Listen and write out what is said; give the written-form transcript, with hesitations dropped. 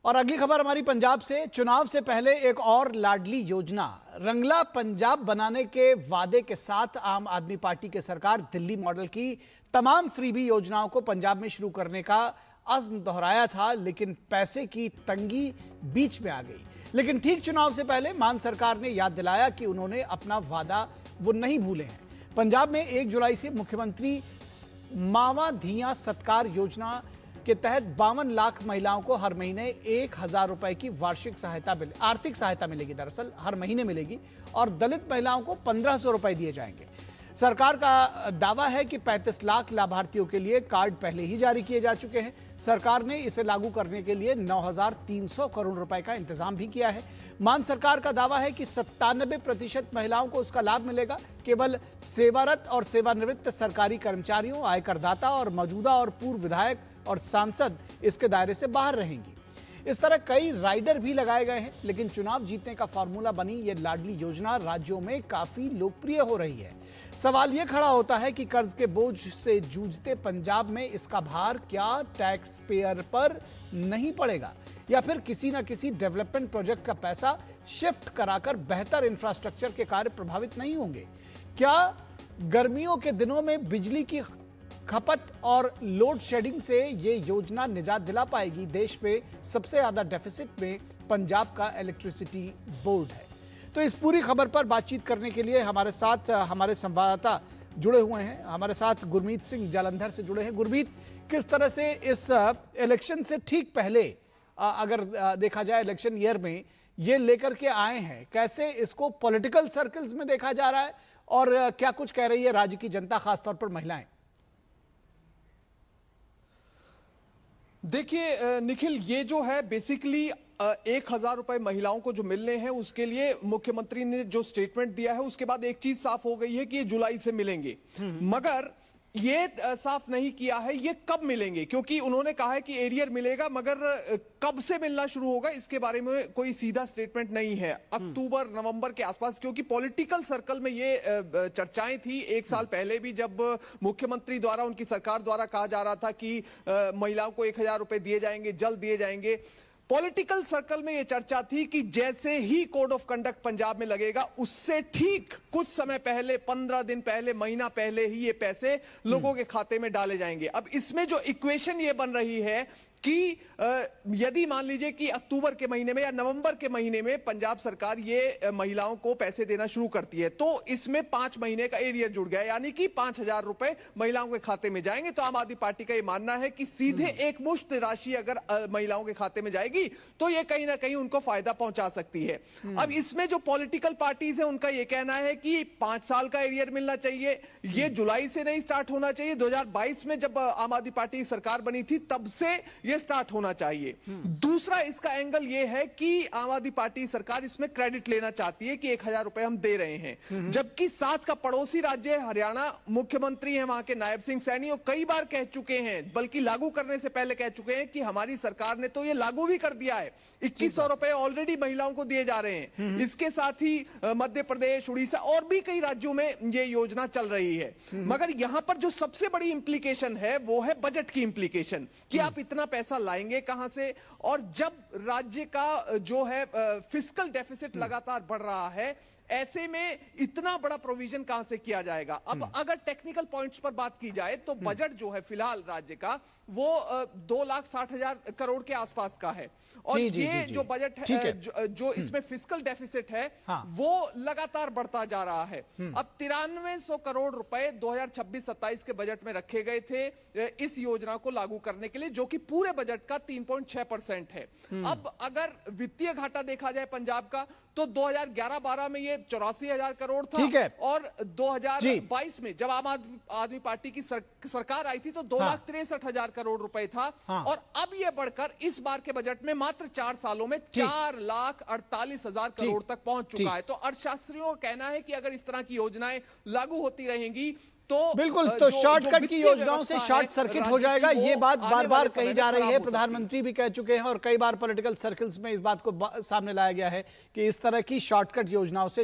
और अगली खबर हमारी पंजाब से। चुनाव से पहले एक और लाडली योजना रंगला पंजाब बनाने के वादे के साथ आम आदमी पार्टी की सरकार दिल्ली मॉडल की तमाम फ्रीबी योजनाओं को पंजाब में शुरू करने का अज़्म दोहराया था, लेकिन पैसे की तंगी बीच में आ गई। लेकिन ठीक चुनाव से पहले मान सरकार ने याद दिलाया कि उन्होंने अपना वादा वो नहीं भूले हैं। पंजाब में 1 जुलाई से मुख्यमंत्री मावा धिया सत्कार योजना के तहत 52 लाख महिलाओं को हर महीने 1000 रुपए की वार्षिक सहायता आर्थिक सहायता मिलेगी। दरअसल हर महीने मिलेगी और दलित महिलाओं को 1500 रुपए दिए जाएंगे। सरकार का दावा है कि 35 लाख लाभार्थियों के लिए कार्ड पहले ही जारी किए जा चुके हैं। सरकार ने इसे लागू करने के लिए 9300 करोड़ रुपए का इंतजाम भी किया है। मान सरकार का दावा है कि 97% महिलाओं को उसका लाभ मिलेगा। केवल सेवारत और सेवानिवृत्त सरकारी कर्मचारियों, आयकरदाता और मौजूदा और पूर्व विधायक और सांसद इसके दायरे से बाहर रहेंगी। इस तरह कई राइडर भी लगाए गए हैं, लेकिन चुनाव जीतने का फॉर्मूला बनी ये लाडली योजना राज्यों में काफी लोकप्रिय हो रही है। सवाल ये खड़ा होता है कि कर्ज के बोझ से जूझते पंजाब में इसका भार क्या टैक्स पेयर पर नहीं पड़ेगा, या फिर किसी न किसी डेवलपमेंट प्रोजेक्ट का पैसा शिफ्ट कराकर बेहतर इंफ्रास्ट्रक्चर के कार्य प्रभावित नहीं होंगे? क्या गर्मियों के दिनों में बिजली की खपत और लोड शेडिंग से ये योजना निजात दिला पाएगी? देश में सबसे ज्यादा डेफिसिट में पंजाब का इलेक्ट्रिसिटी बोर्ड है। तो इस पूरी खबर पर बातचीत करने के लिए हमारे साथ हमारे संवाददाता जुड़े हुए हैं। हमारे साथ गुरमीत सिंह जालंधर से जुड़े हैं। गुरमीत, किस तरह से इस इलेक्शन से ठीक पहले अगर देखा जाए इलेक्शन ईयर में ये लेकर के आए हैं, कैसे इसको पॉलिटिकल सर्कल्स में देखा जा रहा है और क्या कुछ कह रही है राज्य की जनता, खासतौर पर महिलाएं? देखिए निखिल, ये जो है बेसिकली 1000 रुपए महिलाओं को जो मिलने हैं उसके लिए मुख्यमंत्री ने जो स्टेटमेंट दिया है उसके बाद एक चीज साफ हो गई है कि ये जुलाई से मिलेंगे। मगर ये साफ नहीं किया है ये कब मिलेंगे, क्योंकि उन्होंने कहा है कि एरियर मिलेगा, मगर कब से मिलना शुरू होगा इसके बारे में कोई सीधा स्टेटमेंट नहीं है। अक्टूबर नवंबर के आसपास, क्योंकि पॉलिटिकल सर्कल में ये चर्चाएं थी 1 साल पहले भी, जब मुख्यमंत्री द्वारा, उनकी सरकार द्वारा कहा जा रहा था कि महिलाओं को 1000 रुपए दिए जाएंगे, जल्द दिए जाएंगे। पॉलिटिकल सर्कल में यह चर्चा थी कि जैसे ही कोड ऑफ कंडक्ट पंजाब में लगेगा उससे ठीक कुछ समय पहले, 15 दिन पहले, महीना पहले ही ये पैसे लोगों के खाते में डाले जाएंगे। अब इसमें जो इक्वेशन ये बन रही है कि यदि मान लीजिए कि अक्टूबर के महीने में या नवंबर के महीने में पंजाब सरकार ये महिलाओं को पैसे देना शुरू करती है, तो इसमें 5 महीने का एरियर जुड़ गया, यानी कि 5000 रुपए महिलाओं के खाते में जाएंगे। तो आम आदमी पार्टी का ये मानना है कि सीधे एक मुश्त राशि अगर महिलाओं के खाते में जाएगी तो ये कहीं ना कहीं उनको फायदा पहुंचा सकती है। अब इसमें जो पॉलिटिकल पार्टीज है उनका यह कहना है कि 5 साल का एरियर मिलना चाहिए, ये जुलाई से नहीं स्टार्ट होना चाहिए। 2022 में जब आम आदमी पार्टी की सरकार बनी थी तब से स्टार्ट होना चाहिए। दूसरा इसका एंगल यह है कि आम आदमी पार्टी सरकार इसमें क्रेडिट लेना चाहती है कि 1000 रुपए हम दे रहे हैं, जबकि साथ का पड़ोसी राज्य हरियाणा, मुख्यमंत्री हैं वहां के नायब सिंह सैनी, और कई बार कह चुके हैं, बल्कि लागू करने से पहले कह चुके हैं कि हमारी सरकार ने तो ये लागू भी कर दिया है, 2100 रुपए ऑलरेडी महिलाओं को दिए जा रहे हैं। इसके साथ ही मध्य प्रदेश, उड़ीसा और भी कई राज्यों में ये योजना चल रही है। मगर यहां पर जो सबसे बड़ी इंप्लीकेशन है वो है बजट की इंप्लीकेशन, कि आप इतना पैसा लाएंगे कहां से, और जब राज्य का जो है फिस्कल डेफिसिट लगातार बढ़ रहा है, ऐसे में इतना बड़ा प्रोविजन कहां से किया जाएगा। अब अगर टेक्निकल पॉइंट्स पर बात की जाए तो बजट जो है फिलहाल राज्य का वो 2,60,000 करोड़ के आसपास का है, और ये जो बजट है, जो इसमें फिस्कल डेफिसिट है वो लगातार बढ़ता जा रहा है। अब 9300 करोड़ रुपए 2026-27 के बजट में रखे गए थे इस योजना को लागू करने के लिए, जो कि पूरे बजट का 3.6% है। अब अगर वित्तीय घाटा देखा जाए पंजाब का तो 2011-12 में ये 84,000 करोड़ था, और 2022 में जब आम आदमी पार्टी की सरकार आई थी तो 2,63,000 करोड़ रुपए था। और अब यह बढ़कर इस बार के बजट में मात्र 4 सालों में 4,48,000 करोड़ तक पहुंच चुका है। तो अर्थशास्त्रियों का कहना है कि अगर इस तरह की योजनाएं लागू होती रहेंगी तो बिल्कुल, तो शॉर्टकट की योजनाओं से शॉर्ट सर्किट हो जाएगा। ये बात बार बार कही जा रही है, प्रधानमंत्री भी कह चुके हैं और कई बार पॉलिटिकल सर्कल्स में इस बात को सामने लाया गया है कि इस तरह की शॉर्टकट योजनाओं से